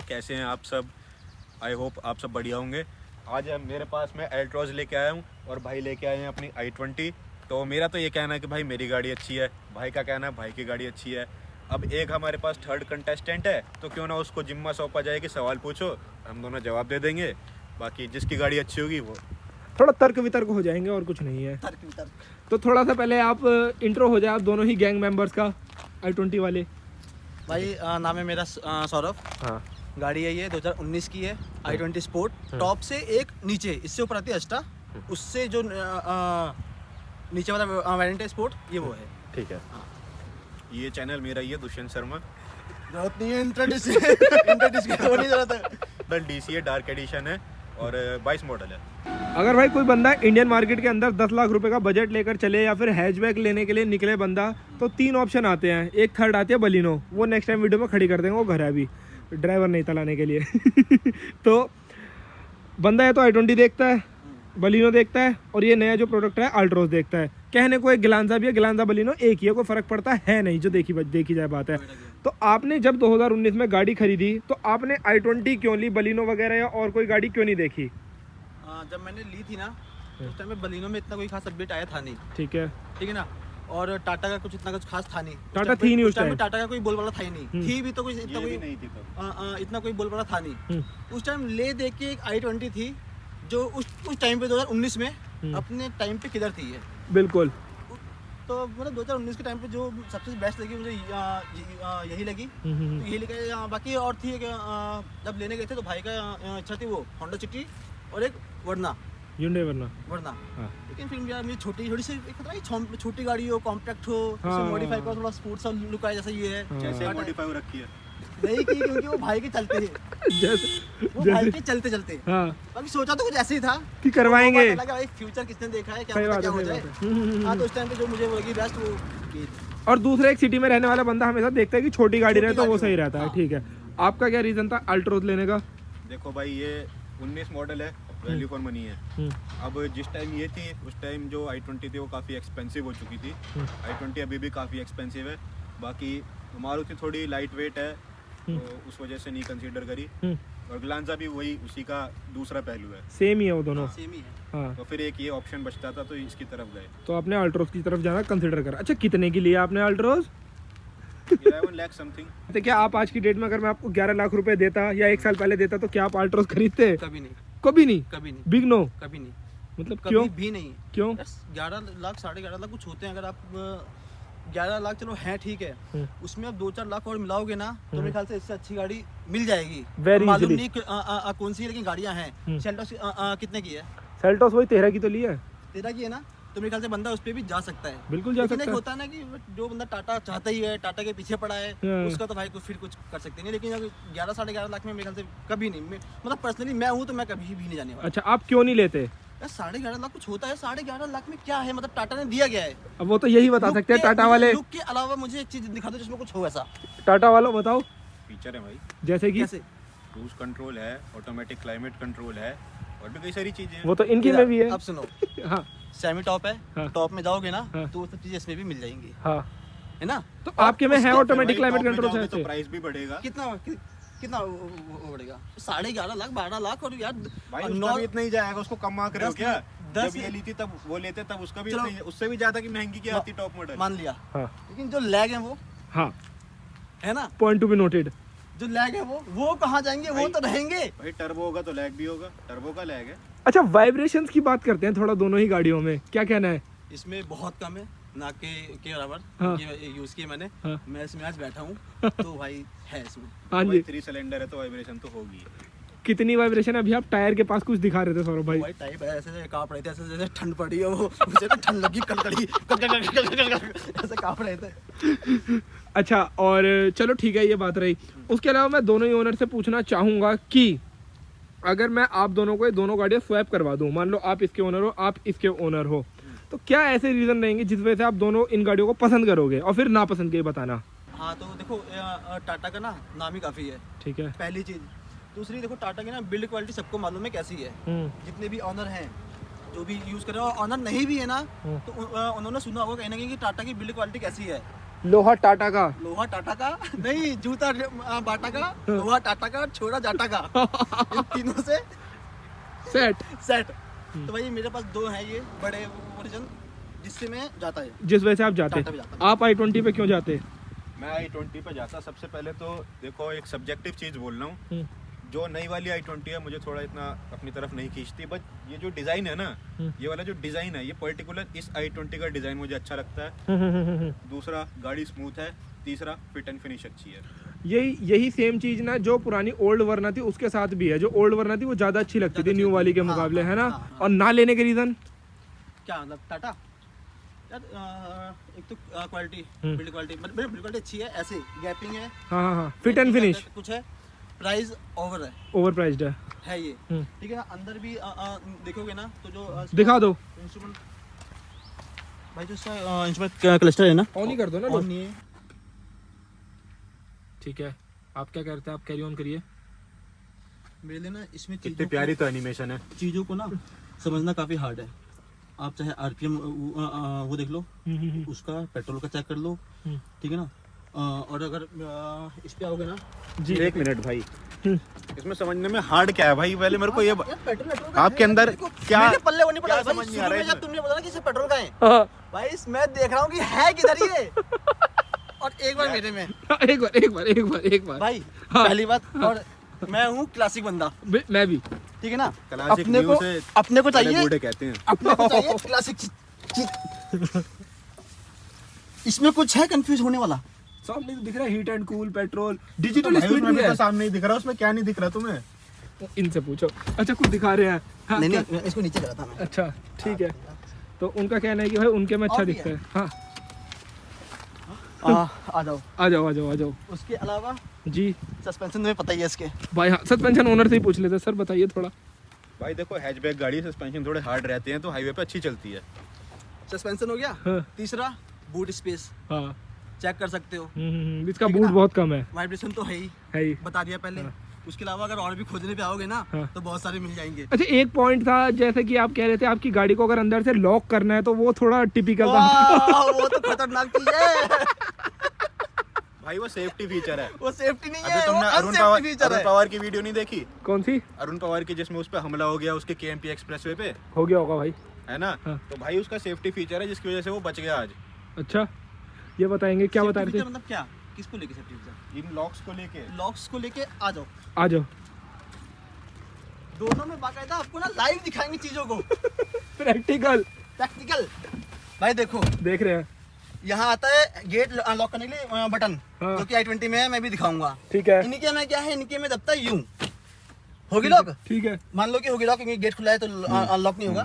कैसे हैं आप सब। आई होप आप सब बढ़िया होंगे। आज मेरे पास मैं एल्ट्रोज लेके आया हूँ और भाई लेके आए हैं अपनी i20। तो मेरा तो ये कहना है कि भाई मेरी गाड़ी अच्छी है, भाई का कहना है भाई की गाड़ी अच्छी है। अब एक हमारे पास थर्ड कंटेस्टेंट है, तो क्यों ना उसको जिम्मा सौंपा जाए कि सवाल पूछो, हम दोनों जवाब दे देंगे। बाकी जिसकी गाड़ी अच्छी होगी वो थोड़ा तर्क वितर्क हो जाएंगे और कुछ नहीं है। तर्क वितर्क। तो थोड़ा सा पहले आप इंट्रो हो जाए आप दोनों ही गैंग मेंबर्स का, i20 वाले। भाई नाम है मेरा सौरभ। हाँ, गाड़ी है ये 2019 की है, i20 स्पोर्ट। टॉप से एक नीचे, इससे ऊपर आती है अस्टा, उससे जो नीचे वाला वेरिएंट है स्पोर्ट, ये वो है। ठीक है। ये चैनल मेरा ही है, दुष्यंत शर्मा। जरूरत नहीं है इंट्रोड्यूस की, वो नहीं जरूरत है। डीसी है, डार्क एडिशन है और 22 मॉडल है। अगर भाई कोई बंदा इंडियन मार्केट के अंदर 10 लाख रुपए का बजट लेकर चले या फिर हैचबैक लेने के लिए निकले बंदा, तो 3 ऑप्शन आते हैं। एक थर्ड आती है बलिनो, वो नेक्स्ट टाइम वीडियो में खड़ी कर देंगे, वो घर है अभी, ड्राइवर नहीं तलाने के लिए। तो बंदा है तो i20 देखता है, बलिनो देखता है, और ये नया जो प्रोडक्ट है अल्ट्रोज देखता है। कहने को एक ग्लांजा भी है, ग्लांजा बलिनो एक ही है, कोई फर्क पड़ता है नहीं, जो देखी जाए बात है। तो आपने जब 2019 में गाड़ी खरीदी तो आपने i20 क्यों ली, बलिनो वगैरह या और कोई गाड़ी क्यों नहीं देखी? जब मैंने ली थी ना, उस टाइम में बलिनो में इतना कोई खास अपडेट आया था नहीं। ठीक है ना, और टाटा का कुछ इतना कुछ खास था नहीं। टाटा थी नहीं उस टाइम। टाटा का कोई बोलबाला था ही नहीं, थी भी तो कोई इतना कोई नहीं थी तब। इतना कोई बोलबाला था नहीं। उस टाइम ले दे के एक i20 थी जो उस टाइम पे 2019 में अपने टाइम पे किधर थी है। बिल्कुल। तो मतलब 2019 के टाइम पे जो सबसे बेस्ट लगी मुझे यही लगी। तो यही लेके बाकी और थी कि जब लेने गए थे तो भाई का इच्छा थी वो होंडा सिटी और एक वर्ना। Hyundai वर्ना। हाँ। लेकिन फिर यार मुझे छोटी सी छोटी गाड़ी हो, कॉम्पैक्ट हो, उसमें मॉडिफाई करो, थोड़ा स्पोर्ट सा लुक आए, जैसा ये है। जैसे मॉडिफाई रखी है नहीं की, क्योंकि वो भाई के चलते थे, वो भाई के चलते। हाँ, बाकी सोचा तो कुछ ऐसे ही था कि करवाएंगे। भाई फ्यूचर किसने देखा है, क्या सही पता बात क्या है, हो सही जाए। बात है। हाँ, तो उस टाइम पे जो मुझे वो लगी बेस्ट वो की थी। और दूसरे एक सिटी में रहने वाला बंदा हमेशा देखता है कि छोटी गाड़ी रहे तो वो सही रहता है। हाँ। ठीक है, आपका क्या रीजन था अल्ट्रोज लेने का? देखो भाई, ये 19 मॉडल है, वैल्यू फॉर मनी है। अब जिस टाइम ये थी, उस टाइम जो i20 थी वो काफ़ी एक्सपेंसिव हो चुकी थी। i20 अभी भी काफ़ी एक्सपेंसिव है। बाकी मारुति थोड़ी लाइट वेट है, तो उस वजह से नहीं कंसीडर करी। और ग्लांजा भी वही उसी का दूसरा पहलू है, सेम ही है वो दोनों। सेम ही है। हाँ, तो फिर एक ये ऑप्शन बचता था तो इसकी तरफ गए। तो आपने अल्ट्रोज की तरफ जाना कंसिडर करा। अच्छा, कितने की लिया आपने अल्ट्रोज? 11 लाख समथिंग। तो क्या आप आज की डेट में अगर मैं आपको 11 लाख रुपए देता या 1 साल पहले देता तो क्या आप अल्ट्रोज खरीदते? कभी नहीं, कभी नहीं। कभी नहीं, बिग नो। कभी नहीं, मतलब कभी क्यों? भी नहीं। क्यों? 11 लाख 11.5 लाख कुछ होते हैं। अगर आप 11 लाख चलो है ठीक है, उसमें आप 2-4 लाख और मिलाओगे ना तो मेरे ख्याल से इससे अच्छी गाड़ी मिल जाएगी। Very मालूम easily। नहीं कौन सी है, लेकिन गाड़ियां हैं। सेल्टोस कितने की है? सेल्टोस वही 13 की तो ली है। 13 की है ना, तो मेरे ख्याल से बंदा उस पर भी जा सकता है। बिल्कुल जा लेकिन सकता एक है। होता है ना कि जो बंदा टाटा चाहता ही है, टाटा के पीछे पड़ा है, हाँ। उसका तो भाई फिर कुछ कर सकते नहीं। लेकिन अगर 11-11.5 लाख में मेरे ख्याल से कभी नहीं, मतलब पर्सनली मैं हूँ तो मैं कभी भी नहीं जाने वाला। अच्छा, आप क्यों नहीं लेते? यार 11.5 लाख कुछ होता है, 11.5 लाख में क्या है, मतलब टाटा ने दिया गया है। अब वो तो यही बता सकते हैं टाटा वाले। लुक के अलावा मुझे एक चीज दिखा दो जिसमें कुछ हो ऐसा। टाटा वालों बताओ। फीचर है भाई, जैसे कि कैसे? क्रूज कंट्रोल है, ऑटोमेटिक क्लाइमेट कंट्रोल है, और भी कई सारी चीजें हैं। वो तो इनकी में भी है। अब सुनो, हाँ सेमी टॉप है, हाँ। टॉप में जाओगे ना हाँ। तो वो सब चीजें इसमें भी मिल जाएंगी, हाँ, है ना। तो आपके में है उसके- ऑटोमेटिक क्लाइमेट टॉप में कंट्रोल जाओगे से। तो प्राइस भी बढ़ेगा। कितना वो बढ़ेगा? 11.5 लाख 12 लाख। और यार भाई उसका भी इतना ही जाएगा, उसको कम मार्क रहे हो 10 क्या? 10 जब ये ली थी तब वो लेते तब उसका भी चलो। इतना ही- उससे भी ज्यादा की महंगी क्या आती टॉप मॉडल। मान लिया, हाँ लेकिन जो लैग है वो, हाँ, है ना, पॉइंट टू बी नोटेड। जो लैग है वो कहाँ जाएंगे? वो तो रहेंगे। भाई टर्बो होगा तो लैग भी होगा, टर्बो का लैग है। अच्छा, वाइब्रेशंस की बात करते हैं थोड़ा दोनों ही गाड़ियों में, क्या कहना है? इसमें बहुत कम है, ना के बराबर। हाँ। ये यूज किया मैंने। हाँ। मैं इसमें आज बैठा हूँ तो भाई है इसमें। हाँ भाई जी, 3 सिलेंडर है तो वाइब्रेशन तो होगी। कितनी वाइब्रेशन है? अभी आप टायर के पास कुछ दिखा रहे थे सौरभ भाई। भाई टाइप ऐसे ऐसे कांप रहे थे, ऐसे जैसे ठंड पड़ी है, वो मुझे तो ठंड लगी, कड़कड़ी ऐसे कांप रहे थे। अच्छा, और चलो ठीक है, ये बात रही। उसके अलावा मैं दोनों ही ओनर से पूछना चाहूँगा कि अगर मैं आप दोनों को ये दोनों गाड़ियाँ स्वैप करवा दूँ, मान लो आप इसके ओनर हो, आप इसके ओनर हो, तो क्या ऐसे रीज़न रहेंगे जिस वजह से आप दोनों इन गाड़ियों को पसंद करोगे, और फिर नापसंद के बताना। हाँ, तो देखो टाटा का ना नाम ही काफ़ी है, ठीक है। पहली चीज़। दूसरी देखो, टाटा की ना बिल्ड क्वालिटी सबको मालूम है कैसी है। जितने भी ऑनर हैं, जो भी यूज़ कर रहे हो, ऑनर नहीं भी है ना, तो उन्होंने सुना होगा कहीं ना कहीं कि टाटा की बिल्ड क्वालिटी कैसी है। लोहा टाटा का। लोहा टाटा का नहीं, जूता बाटा का, लोहा टाटा का, छोरा जाटा का, इन तीनों से सेट। तो भाई मेरे पास 2 हैं ये बड़े वर्जन, जिससे मैं जाता है, जिस वजह से आप जाते टाटा पे जाता हूँ। आप i20 पे क्यों जाते? मैं i20 पे जाता सबसे पहले तो देखो एक सब्जेक्टिव चीज़ बोल रहा हूँ, हम्म, जो नई वाली i20 है मुझे थोड़ा इतना अपनी तरफ नहीं खींचती, बट ये जो डिज़ाइन है ना, ये वाला जो डिज़ाइन है, ये पर्टिकुलर इस i20 का डिज़ाइन मुझे अच्छा लगता है। दूसरा गाड़ी स्मूथ है, तीसरा फिट एंड फिनिश अच्छी है। यही सेम चीज ना जो पुरानी ओल्ड वरना थी उसके साथ भी है। जो ओल्ड वरना थी वो ज्यादा अच्छी लगती थी न्यू वाली के हाँ, मुकाबले, है ना? हाँ। और ना लेने के रीजन क्या मतलब टाटा यार, एक तो क्वालिटी, बिल्ड क्वालिटी, मतलब बिल्ड क्वालिटी अच्छी है, ऐसे गैपिंग है, हाँ, फिट एंड फिनिश कुछ है, प्राइस ओवर ओवर प्राइस्ड है ये, हम्म। ठीक है ना। अंदर भी देखोगे ना तो जो दिखा दो, इंस्ट्रूमेंट, भाई जो इसका इंस्ट्रूमेंट क्लस्टर है ना, ऑन ही कर दो ना ऑन लोग। नहीं है। ठीक है, आप क्या करते हैं? आप कैरी ऑन करिए। मेरे लिए ना इसमें कितनी प्यारी तो एनिमेशन है। चीज़ों को ना समझना काफ़ी हार्ड है। आप चाहे आरपीएम वो देख लो, उसका पेट्रोल का चेक कर लो, ठीक है ना। और अगर इस पे आओगे ना जी, 1 मिनट भाई, इसमें समझने में हार्ड क्या है भाई? पहले मेरे को ये यार, पेट्रोल आपके अंदर क्या मेरे पल्ले वो नहीं पड़ा क्या भाई। समझ नहीं आ शुरू रहा में है जब इसमें? तुमने बताया कि इसे पेट्रोल का है, हाँ, भाई मैं देख रहा हूँ कि है किधर ये। और एक बार मेरे में एक बार भाई, हाँ। पहली बात, और मैं हूँ क्लासिक बंदा, मैं भी। ठीक है ना। क्लासिक अपने न्यू को से अपने को बड़े चाहिए, बूढ़े कहते हैं। अपने को चाहिए क्लासिक चीज। इसमें कुछ है कंफ्यूज होने वाला? सामने तो दिख रहा है heat and cool, petrol, digital भाई स्पीड उसमें भी भी है। तो सामने ही दिख रहा है, उसमें क्या नहीं दिख रहा तुम्हें? इनसे पूछो। अच्छा, कुछ दिखा रहे हैं? हाँ, नहीं क्या? नहीं, इसको नीचे करा था मैं। अच्छा, ठीक है। तो उनका कहना है कि भाई उनके में अच्छा और भी दिखता है। है। हाँ, आ जाओ। आ जाओ उसके अलावा जी। सस्पेंशन तुम्हें पता ही है इसके। भाई हाँ, सस्पेंशन ओनर से ही पूछ लेते सर, बताइए थोड़ा। भाई देखो हैचबैक गाड़ी सस्पेंशन थोड़े हार्ड रहते हैं तो हाईवे पे अच्छी चलती है। सस्पेंशन हो गया। हाँ। तीसरा बूट स्पेस हाँ, चेक कर सकते हो, इसका ठीक है बूट ना? बहुत कम है। वाइब्रेशन तो है ही, बता दिया पहले। उसके अलावा अगर और भी खोजने पे आओगे ना हाँ। तो बहुत सारे मिल जाएंगे। अच्छा, एक पॉइंट था जैसे कि आप कह रहे थे आपकी गाड़ी को अगर अंदर से लॉक करना है तो वो थोड़ा टिपिकल था। वाह, वो तो खतरनाक चीज है। भाई वो सेफ्टी फीचर है। वो सेफ्टी नहीं अभी है, वो तुमने अनसेफ्टी फीचर अरुण है। पवार की वीडियो नहीं देखी? कौन सी? अरुण पवार की, जिसमें उस पे हमला हो गया उसके केएमपी एक्सप्रेसवे पे, हो गया होगा भाई। है ना? हाँ। तो भाई उसका सेफ्टी फीचर है जिसकी वजह से वो बच गया आज। अच्छा, ये बताएंगे क्या बता Safety रहे feature थे? मतलब क्या? किसको लेके सेफ्टी फीचर? इन लॉक्स को लेके। लॉक्स को लेके आ जाओ। आ जाओ। दोनों में बाकायदा आपको ना लाइव दिखाएंगे चीजों को। Practical practical. भाई देखो, देख रहे हैं। यहाँ आता है गेट लॉक करने के लिए बटन, हाँ। जो कि i20 में है, मैं भी दिखाऊंगा। ठीक है, इनके में क्या है, इनके में दबता है यूं, होगी लॉक। ठीक है। मान लो कि होगी लॉक, क्योंकि गेट खुला है तो अनलॉक नहीं होगा।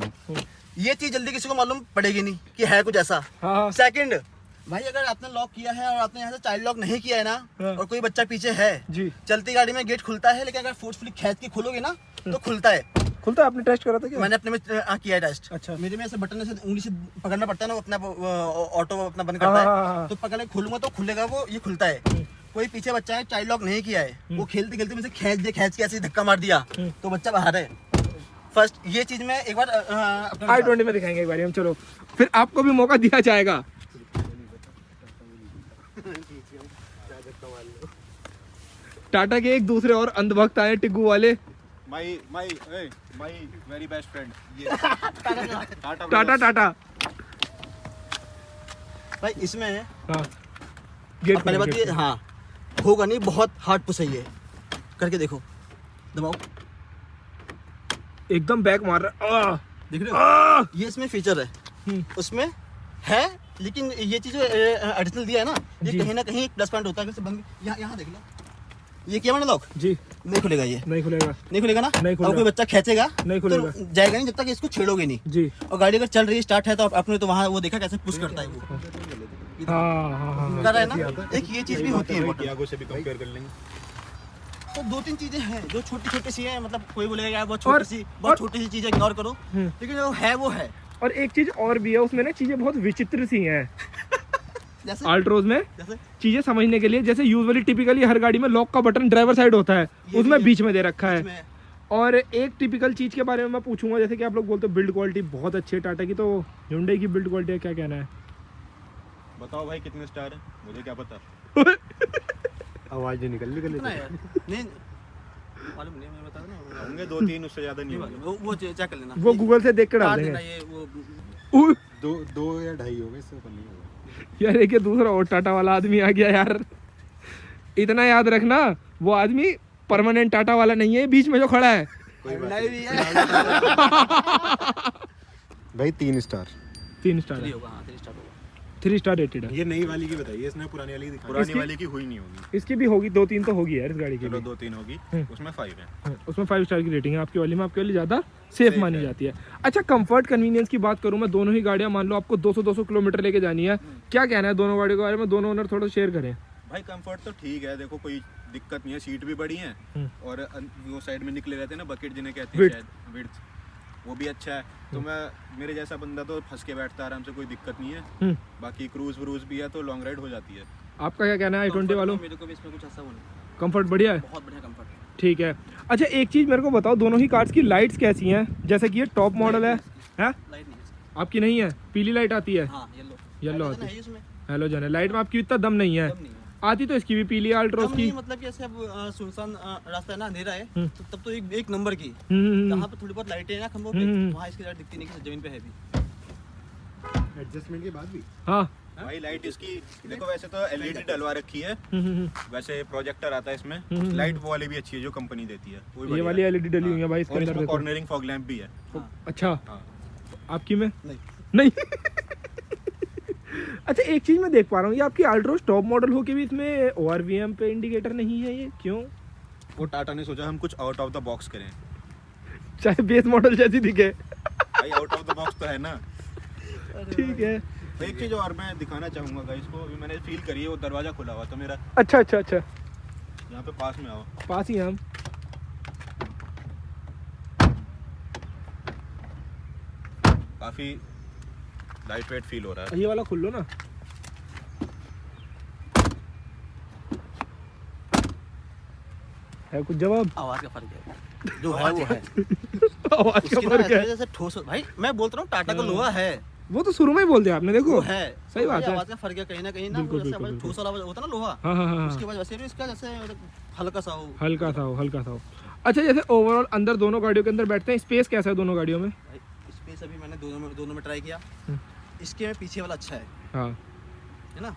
ये चीज जल्दी किसी को मालूम पड़ेगी नहीं कि है कुछ ऐसा। हाँ, सेकंड, भाई अगर आपने लॉक किया है और आपने यहाँ से चाइल्ड लॉक नहीं किया है ना, हाँ। और कोई बच्चा पीछे है, जी। चलती गाड़ी में गेट खुलता है, लेकिन अगर फोर्सफुली खींच के खोलोगे ना तो खुलता है। खुलता है? आपने टेस्ट करा था क्या? मैंने अपने में किया है टेस्ट। अच्छा। मेरे में ऐसे बटन से उंगली से पकड़ना पड़ता है ना, वो अपना ऑटो अपना बंद हाँ, करता हाँ, हाँ। है, तो पकड़ के खोलूंगा तो खुलेगा, वो ये खुलता है। कोई पीछे बच्चा है, चाइल्ड लॉक नहीं किया है, वो खेलते खेलते मुझे खींच के ऐसे धक्का मार दिया तो बच्चा बाहर है। फर्स्ट ये चीज में एक बार अपना i20 में दिखाएंगे एक बार हम। चलो, फिर आपको भी मौका दिया जाएगा। टाटा के एक दूसरे और अंधभक्त आए, टिग्गू वाले। माई वेरी बेस्ट फ्रेंड ये टाटा। भाई इसमें हाँ, गेट पहले बात ये, हाँ होगा नहीं, बहुत हार्ड पुश है ये, करके देखो, दबाओ, एकदम बैक मार रहा है। देख रहे हो? ये इसमें फीचर है, उसमें है, लेकिन ये चीज एडिशनल दिया है ना, ये जी। कहीं ना कहीं प्लस पॉइंट होता है। अगर बंद, यहाँ देख लो, ये किया मैंने लॉक, जी। नहीं खुलेगा, ये नहीं खुलेगा। नहीं खुलेगा ना। नहीं खुलेगा। अब कोई बच्चा खींचेगा नहीं खुलेगा। तो जाएगा नहीं जब तक इसको छेड़ोगे नहीं। जी। और गाड़ी अगर चल रही स्टार्ट है तो आपने तो वहाँ वो देखा कैसे पुश करता है वो, हाँ, कर रहा है ना। एक ये चीज भी होती है important। टियागो से भी कंपेयर कर लेंगे। तो 2-3 चीजें हैं जो छोटी छोटी सी है, मतलब कोई बोलेगा यार बहुत और- बहुत छोटी सी चीज इग्नोर करो, लेकिन जो है वो है। और एक चीज और भी है उसमें ना, चीजें बहुत विचित्र सी हैं जैसे अल्ट्रोज में। जैसे चीजें समझने के लिए, जैसे यूजुअली टिपिकली हर गाड़ी में लॉक का बटन ड्राइवर साइड होता है, ये उसमें भी बीच में दे रखा है। इसमें और एक टिपिकल चीज के बारे में मैं पूछूंगा, जैसे कि आप लोग बोलते हो बिल्ड क्वालिटी बहुत अच्छी है टाटा की, तो Hyundai की बिल्ड क्वालिटी क्या कहना है? बताओ भाई कितने स्टार है, मुझे क्या पता। आवाज नहीं निकल कितना है यार? नहीं मालूम नहीं, मैं बता दूं होंगे 2-3, उससे ज्यादा नहीं नहीं होंगे। मालूम, वो चेक कर लेना। वो गूगल से देख कर डाल डाल देंगे। देना ये वो। उह, 2 या 2.5 हो गए, इससे ऊपर नहीं होगा। यार एक ये दूसरा और टाटा वाला आदमी आ गया यार। इतना याद रखना, वो आदमी परमानेंट टाटा वाला नहीं है, बीच में जो खड़ा है। नहीं भी है। भाई 3 स्टार। 3 स्टार 3 होगा, हाँ 3 स्टार होगा। 3 स्टार रेटेड है। ये नई वाली की बताइए, इसने पुरानी वाली की दिखाई। पुरानी इसकी- वाली की हुई नहीं होगी, इसकी भी होगी 2-3 तो होगी यार इस गाड़ी की चलो भी। 2-3 होगी, उसमें 5 है। हाँ, उसमें 5 स्टार की रेटिंग है आपकी वाली में। आपकी वाली ज़्यादा सेफ Safe मानी है। जाती है। अच्छा, कंफर्ट कन्वीनियंस की बात करूँ मैं, दोनों ही गाड़ियाँ मान लो आपको 200 किलोमीटर लेके जानी है, क्या कहना है दोनों गाड़ियों के बारे में? दोनों ओनर थोड़ा शेयर करें। भाई कंफर्ट तो ठीक है, देखो कोई दिक्कत नहीं है, सीट भी बड़ी है और वो साइड में निकले रहते हैं ना बकेट जिन्हें कहते हैं Width. शायद, विड्थ, वो भी अच्छा है। तो मैं मेरे जैसा बंदा तो फंस के बैठता है आराम से, कोई दिक्कत नहीं है। बाकी क्रूज व्रूज भी है तो लॉन्ग राइड हो जाती है। आपका क्या कहना है i20 वालों? मेरे को भी इसमें कुछ ऐसा वो नहीं, कंफर्ट बढ़िया है, बहुत बढ़िया कंफर्ट। ठीक है। अच्छा एक चीज़ मेरे को बताओ, दोनों ही कार्स की लाइट्स कैसी हैं? जैसे कि ये टॉप मॉडल है, हैं? लाइट नहीं है इसकी। आपकी नहीं है? पीली लाइट आती है, हाँ येलो येलो Hydrogen आती है इसमें, हेलोजन है। लाइट में आपकी इतना दम नहीं है, दम नहीं है। आती तो इसकी भी पीली है अल्ट्रोस दम की। नहीं मतलब कि ऐसे अब सुनसान रास्ता है ना, अंधेरा है, तो तब तो एक नंबर की। हम्म, जहाँ पे थोड़ी बहुत लाइटें हैं ना खंभों पे, वहाँ इसकी लाइट दिखती नहीं कि जमीन पे है भी। एडजस्टमेंट के बाद भी हाँ। भाई लाइट इसकी देखो, वैसे तो एलईडी डलवा रखी है, वैसे प्रोजेक्टर आता है इसमें। लाइट वो वाली भी अच्छी है जो कंपनी देती है, वो भी ये बढ़िया वाली है। एलईडी डली हुई है भाई इसके और अंदर इसमें देखो। कॉर्नरिंग फॉग लैंप भी है। अच्छा, हाँ। आपकी में नहीं नहीं। अच्छा एक चीज मैं देख पा रहा हूँ, ये आपकी अल्ट्रोस टॉप मॉडल हो के भी इसमें ओआरवीएम पे इंडिकेटर नहीं है, ये क्यों? वो टाटा ने सोचा हम कुछ आउट ऑफ द बॉक्स करें। चाहे बेस मॉडल जैसी दिखे। भाई आउट ऑफ द बॉक्स तो है ना। ठीक है। एक चीज और मैं दिखाना चाहूंगा गाइस को, अभी मैंने फील करी है, वो दरवाजा खुला हुआ था मेरा, अच्छा अच्छा अच्छा, यहाँ पे पास में आओ। पास ही हैं हम। काफी लाइट वेट फील हो रहा है। ये वाला खुल लो ना। है कुछ जवाब? आवाज का फर्क है, जो है वो है। आवाज का उसकी ना फर्क है। ऐसे जैसे ठोस भाई, मैं बोलता हूँ टाटा का लोहा है, वो तो शुरू में ही बोल दिया आपने, देखो वो है। सही बात भाई है। आवाज का फर्क है कहीं ना कहीं ना, बिल्कुल, वो जैसे बिल्कुल, आवाज ठोस वाला होता है ना लोहा, हाँ हाँ हाँ उसके बाद वैसे भी इसका जैसे हल्का सा हो। हल्का सा हो, हल्का सा हो। अच्छा जैसे ओवरऑल अंदर दोनों गाड़ियों के अंदर बैठते हैं, स्पेस कैसा है दोनों गाड़ियों में? भाई स्पेस अभी मैंने दोनों में ट्राई किया, इसके में पीछे वाला अच्छा है हाँ, है ना,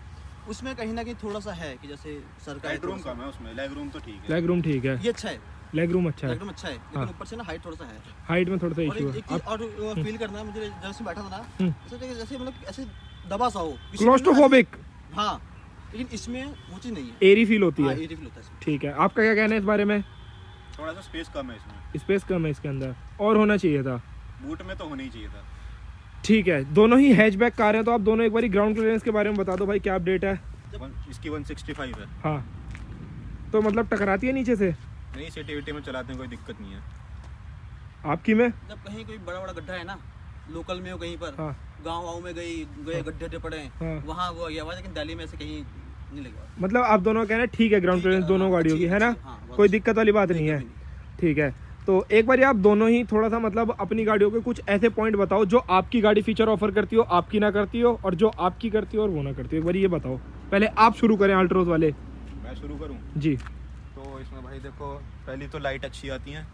उसमें कहीं ना कहीं थोड़ा सा है कि जैसे सरकारी लेग रूम कम है उसमें, लेग रूम तो ठीक है। लेग रूम ठीक है, ये अच्छा है, लेग रूम अच्छा है, लेग रूम अच्छा है, लेकिन ऊपर से ना हाइट थोड़ा सा है। हाइट में थोड़ा सा और इशू एक है। चीज और फील करना है मुझे, जैसे बैठा था ना, जैसे मतलब ऐसे दबा सा हो, किसी में ना क्लोस्ट्रोफोबिक, ऐसे- हाँ, लेकिन इसमें वो चीज नहीं है। एरी फील होती हाँ, है। ये फील होता है इसमें। ठीक है, आपका क्या कहना है इस बारे में? थोड़ा सा स्पेस कम है इसमें, स्पेस कम है इसके अंदर, और होना चाहिए था। बूट में तो होना ही चाहिए था। ठीक है, दोनों ही हैचबैक कार हैं, तो आप दोनों एक बार ग्राउंड क्लियरेंस के बारे में बता दो भाई, क्या अपडेट है? इसकी 165 है। हाँ, तो मतलब टकराती है नीचे से? नहीं, सिटी विटी में चलाते हैं कोई दिक्कत नहीं है। आपकी में? जब कहीं कोई बड़ा बड़ा गड्ढा है ना, लोकल में हो कहीं पर, हाँ गाँव में गए गड्ढे पड़े हैं, हाँ। वहाँ वो ये आवाज, लेकिन दिल्ली में ऐसे कहीं नहीं लगा। मतलब आप दोनों कहना ठीक है, ग्राउंड क्लियरेंस दोनों हाँ, गाड़ियों की अच्छी- है ना, अच्छी, हाँ, बहुत कोई अच्छी। दिक्कत वाली बात नहीं है। ठीक है, तो एक बार आप दोनों ही थोड़ा सा मतलब अपनी गाड़ियों के कुछ ऐसे पॉइंट बताओ जो आपकी गाड़ी फीचर ऑफर करती हो, आपकी ना करती हो, और जो आपकी करती हो और वो ना करती हो। एक बार ये बताओ, पहले आप शुरू करें अल्ट्रोज वाले। मैं शुरू करूँ जी। तो इसमें भाई देखो, पहली तो लाइट अच्छी आती है,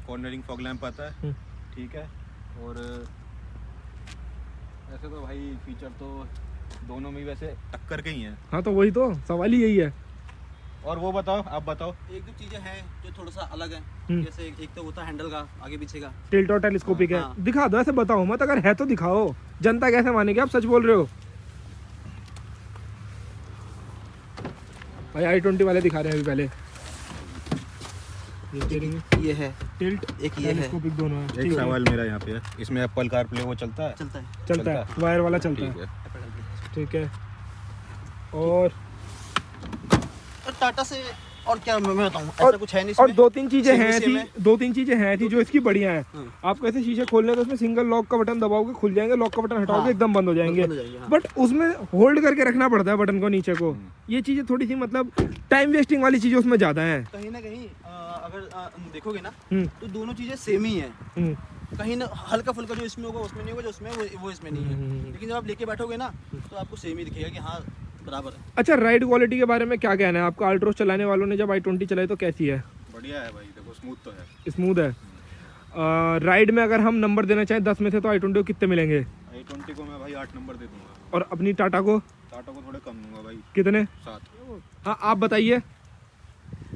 कॉर्नरिंग फॉग लैंप आता है, ठीक है। और ऐसे तो भाई फीचर तो दोनों में ही वैसे टक्कर के ही हैं। हाँ तो वही तो सवाल ही यही है। और वो बताओ, आप बताओ। एक दो चीजें हैं जो थोड़ा सा अलग है, जैसे एक तो होता है हैंडल का आगे पीछे का, टिल्ट और टेलीस्कोपिक है। हाँ। दिखा दो, ऐसे बताओ मत, अगर है तो दिखाओ, जनता कैसे मानेगी आप सच बोल रहे हो। भाई i20 वाले दिखा रहे हैं अभी पहले। ये steering है, ये है, टिल्ट एक ये है, टेलीस्कोपिक दोनों है। एक ठीक है, सवाल मेरा यहाँ पे है, इसमें एप्पल कारप्ले वो चलता है? चलता है। चलता है, वायर वाला चलता ठीक है। है। ठीक है, और टाटा से और क्या मैं बताऊं, ऐसा कुछ है नहीं और इसमें। दो तीन चीजें हैं सेम थी, है। दो तीन चीजें हैं थी जो इसकी बढ़िया हैं। हाँ। आपको ऐसे शीशे खोलने हैं तो उसमें सिंगल लॉक का बटन दबाओगे खुल जाएंगे, लॉक का बटन हटाओगे हाँ। एकदम बंद हो जाएंगे। बंद हो जाएंगे, हाँ। बट उसमें होल्ड करके रखना पड़ता है बटन को नीचे को। ये चीजें थोड़ी सी मतलब टाइम वेस्टिंग वाली चीजें उसमें ज्यादा हैं। कहीं ना कहीं अगर देखोगे ना, हम्म, तो दोनों चीजें सेम ही है। कहीं ना हल्का फुल्का जो इसमें होगा उसमें नहीं होगा, जो उसमें वो इसमें नहीं है। लेकिन जब आप लेके बैठोगे ना तो आपको सेम ही दिखेगा कि हाँ बराबर है। अच्छा, राइड क्वालिटी के बारे में क्या कहना है आपका? अल्ट्रोज चलाने वालों ने जब i20 चलाई तो कैसी है? बढ़िया है भाई, देखो स्मूथ तो है। स्मूथ है। राइड में अगर हम नंबर देना चाहें 10 में से तो i20 को कितने मिलेंगे? i20 को मैं भाई 8 नंबर दे दूंगा। और अपनी टाटा को? टाटा को थोड़े कम दूंगा भाई, कितने? 7। हाँ आप बताइए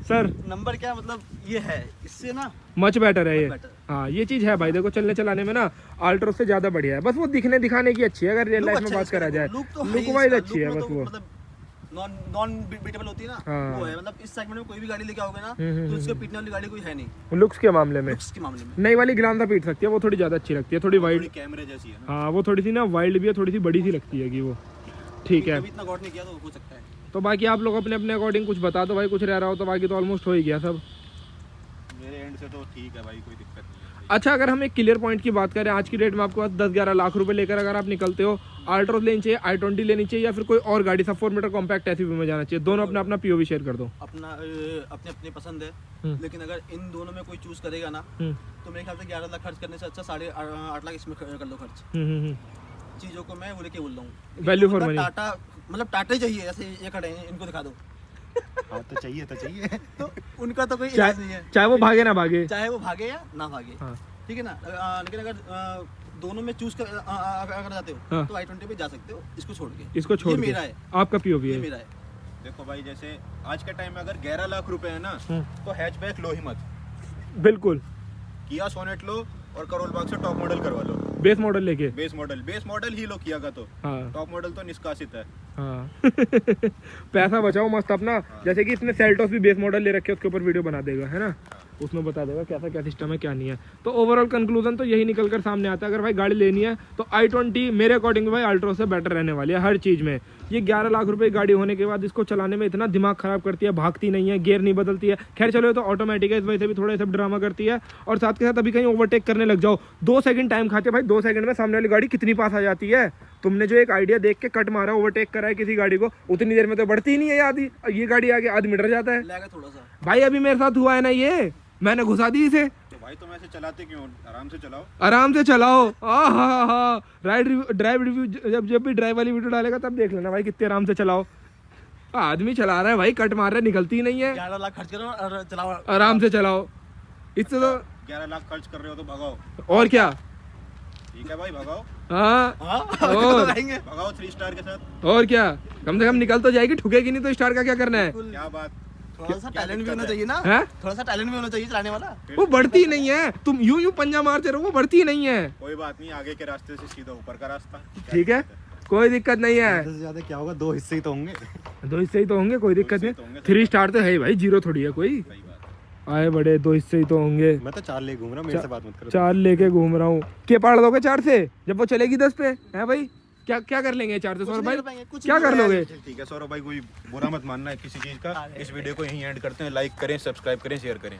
सर। नंबर क्या मतलब ये है, इससे ना मच बेटर है ये। better। हाँ ये चीज़ है भाई, देखो चलने चलाने में ना अल्ट्रोज से ज़्यादा बढ़िया है। बस वो दिखने दिखाने की अच्छी है, अगर रियल लाइफ में बात करा जाए लुक वाइज अच्छी है बस वो। नॉन बीटेबल होती है ना, हाँ। वो है। मतलब इस सेगमेंट में कोई भी गाड़ी लेके आओगे ना तो उसके पीटने वाली गाड़ी कोई है नहीं लुक्स के मामले में। लुक्स के मामले में। नई वाली ग्रांदा पीट सकती है, वो थोड़ी ज़्यादा अच्छी लगती है, थोड़ी वाइड। थोड़ी कैमरे जैसी है ना। हाँ वो थोड़ी सी ना वाइल्ड भी है, थोड़ी सी बड़ी सी लगती है कि वो। ठीक है, कभी इतना गौर नहीं किया तो हो सकता है। तो बाकी आप लोग अपने अपने अकॉर्डिंग कुछ बता दो भाई, कुछ रह रहा हो तो। बाकी तो ऑलमोस्ट हो ही गया सब। मेरे एंड से तो ठीक है भाई, कोई दिक्कत नहीं है भाई। अच्छा, अगर हम एक क्लियर पॉइंट की बात करें, आज की डेट में आपके पास 10-11 लाख रुपए लेकर अगर आप निकलते हो, अल्ट्रोज लेनी चाहिए, i20 लेनी चाहिए, या फिर कोई और गाड़ी सब 4 मीटर कॉम्पैक्ट एसयूवी में जाना चाहिए? दोनों अपना अपना पीओवी शेयर कर दो। अपना अपनी अपनी पसंद है, लेकिन अगर इन दोनों में कोई चूज करेगा ना तो मेरे ख्याल से 11 लाख खर्च करने से अच्छा 8.5 लाख इसमें कर लो खर्च। चीजों को मैं वो लेके बोल रहा हूँ, वैल्यू फॉर मनी। टाटा मतलब टाटा ही चाहिए। ऐसे ये खड़े हैं, इनको दिखा दो। हाँ तो चाहिए। तो उनका तो कोई इलाज नहीं है, चाहे वो भागे ना भागे। चाहे वो भागे या ना भागे। हाँ। ठीक है ना। लेकिन अगर दोनों में चूज कर अगर जाते हो हाँ। तो i20 पे जा सकते हो, इसको छोड़ के। इसको छोड़ ये के मेरा है, आपका पीओवी ये है। मेरा है। देखो भाई, जैसे आज के टाइम में अगर 11 लाख रुपए है ना तो हैचबैक लो ही मत। बिल्कुल, किया सोनेट लो और करोल बाग से टॉप मॉडल करवा लो। बेस मॉडल लेके। बेस मॉडल ही लो किया का तो। हाँ टॉप मॉडल तो निष्कासित है। हाँ पैसा बचाओ मस्त अपना। जैसे कि इसने सेल्टॉस भी बेस मॉडल ले रखे, उसके ऊपर वीडियो बना देगा, है ना, उसमें बता देगा कैसा क्या सिस्टम है क्या नहीं है। तो ओवरऑल कंक्लूजन तो यही निकल कर सामने आता है, अगर भाई गाड़ी लेनी है तो i20 मेरे अकॉर्डिंग भाई अल्ट्रोज से बेटर रहने वाली है हर चीज़ में। ये 11 लाख रुपए की गाड़ी होने के बाद इसको चलाने में इतना दिमाग खराब करती है, भागती नहीं है, गियर नहीं बदलती है। खैर चलो, ये तो ऑटोमेटिक है, इस वजह से भी थोड़ा सब ड्रामा करती है। और साथ के साथ अभी कहीं ओवरटेक करने लग जाओ, 2 सेकंड टाइम खाते भाई, 2 सेकंड में सामने वाली गाड़ी कितनी पास आ जाती है। तुमने जो एक आइडिया देख के कट मारा, ओवरटेक करा है किसी गाड़ी को, उतनी देर में तो बढ़ती ही नहीं है आधी। ये गाड़ी आगे आदमी डर जाता है लगा थोड़ा सा। भाई। अभी मेरे साथ हुआ है ना, ये मैंने घुसा दी इसे। तो भाई तुम ऐसे चलाते क्यों? आराम से चलाओ। आराम से चलाओ। हाँ राइड रिव्यू, ड्राइव रिव्यू जब भी ड्राइव वाली वीडियो डालेगा तब देख लेना भाई कितने आराम से चलाओ। आदमी चला रहा है भाई, कट मार रहा है, निकलती ही नहीं है। 11 लाख खर्च करो और चलाओ, आराम से चलाओ। इससे तो 11 लाख खर्च कर रहे हो तो भगाओ। और क्या। ठीक है भाई, भगाओ हाँ हाँ और आएंगे। भगाओ 3 स्टार के साथ। और क्या, कम से कम निकल तो जाएगी, ठुकेगी नहीं तो स्टार का क्या करना है। क्या बात। थोड़ा सा टैलेंट भी होना चाहिए ना, हैं? थोड़ा सा टैलेंट भी होना चाहिए चलाने वाला। वो बढ़ती ही नहीं है, तुम यूं पंजा मारते रहो, वो बढ़ती ही नहीं है। कोई बात नहीं, आगे के रास्ते से सीधा ऊपर का रास्ता। ठीक है, कोई दिक्कत नहीं है। ज़्यादा से ज़्यादा क्या होगा, 2 हिस्से ही तो होंगे। 2 हिस्से ही तो होंगे, कोई दिक्कत हिस्से तो नहीं। होंगे, 3 स्टार तो है ही भाई, 0 थोड़ी है कोई। सही बात। आए बड़े 2 हिस्से ही तो होंगे। मैं तो 4 ले घूम रहा हूँ, मेरे से बात मत करो। 4 लेके घूम रहा हूँ, के पाड़ दोगे 4 से जब वो चलेगी 10 पे? है भाई, क्या क्या कर लेंगे 4 से? सौरभ भाई क्या कर लोगे? ठीक है सौरभ भाई, कोई बुरा मत मानना है किसी चीज का। इस वीडियो को यहीं एंड करते हैं। लाइक करें, सब्सक्राइब करें, शेयर करें।